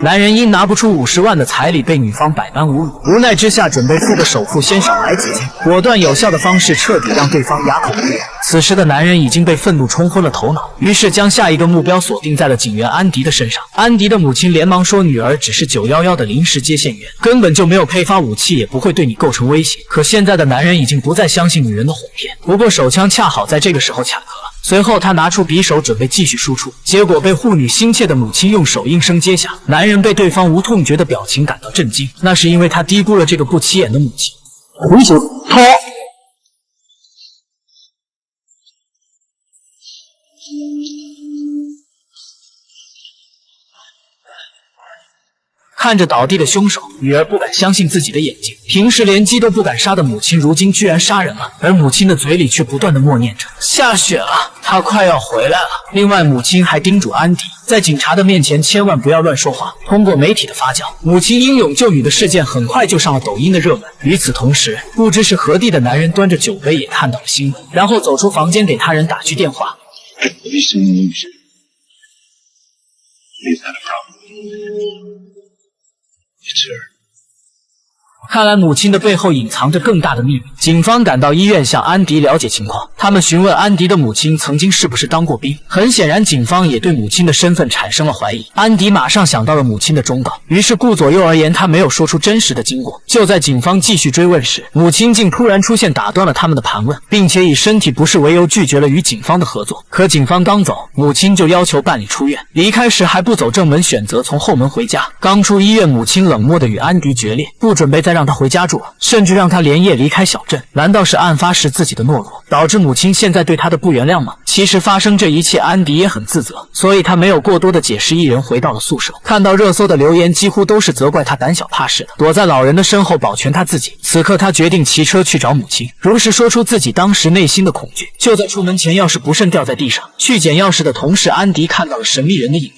男人因拿不出50万的彩礼，被女方百般侮辱，无奈之下准备付个首付，先少来几千，果断有效的方式彻底让对方哑口无言。此时的男人已经被愤怒冲昏了头脑，于是将下一个目标锁定在了警员安迪的身上。安迪的母亲连忙说，女儿只是911的临时接线员，根本就没有配发武器，也不会对你构成威胁。可现在的男人已经不再相信女人的哄骗，不过手枪恰好在这个时候卡壳了。随后他拿出匕首准备继续输出，结果被护女心切的母亲用手应声接下。男人被对方无痛觉的表情感到震惊，那是因为他低估了这个不起眼的母亲。回手掏。看着倒地的凶手，女儿不敢相信自己的眼睛。平时连鸡都不敢杀的母亲，如今居然杀人了，而母亲的嘴里却不断的默念着：下雪了，他快要回来了。另外，母亲还叮嘱安迪，在警察的面前千万不要乱说话。通过媒体的发酵，母亲英勇救女的事件很快就上了抖音的热门。与此同时，不知是何地的男人端着酒杯也看到了新闻，然后走出房间给他人打去电话。看来母亲的背后隐藏着更大的秘密。警方赶到医院向安迪了解情况，他们询问安迪的母亲曾经是不是当过兵。很显然，警方也对母亲的身份产生了怀疑。安迪马上想到了母亲的忠告，于是顾左右而言他没有说出真实的经过。就在警方继续追问时，母亲竟突然出现，打断了他们的盘问，并且以身体不适为由拒绝了与警方的合作。可警方刚走，母亲就要求办理出院，离开时还不走正门，选择从后门回家。刚出医院，母亲冷漠地与安迪决裂，不准备再让他回家住了，甚至让他连夜离开小镇。难道是案发时自己的懦弱，导致母亲现在对他的不原谅吗？其实发生这一切，安迪也很自责，所以他没有过多的解释，一人回到了宿舍。看到热搜的留言，几乎都是责怪他胆小怕事的，躲在老人的身后保全他自己。此刻他决定骑车去找母亲，如实说出自己当时内心的恐惧。就在出门前，钥匙不慎掉在地上，去捡钥匙的同时，安迪看到了神秘人的影子。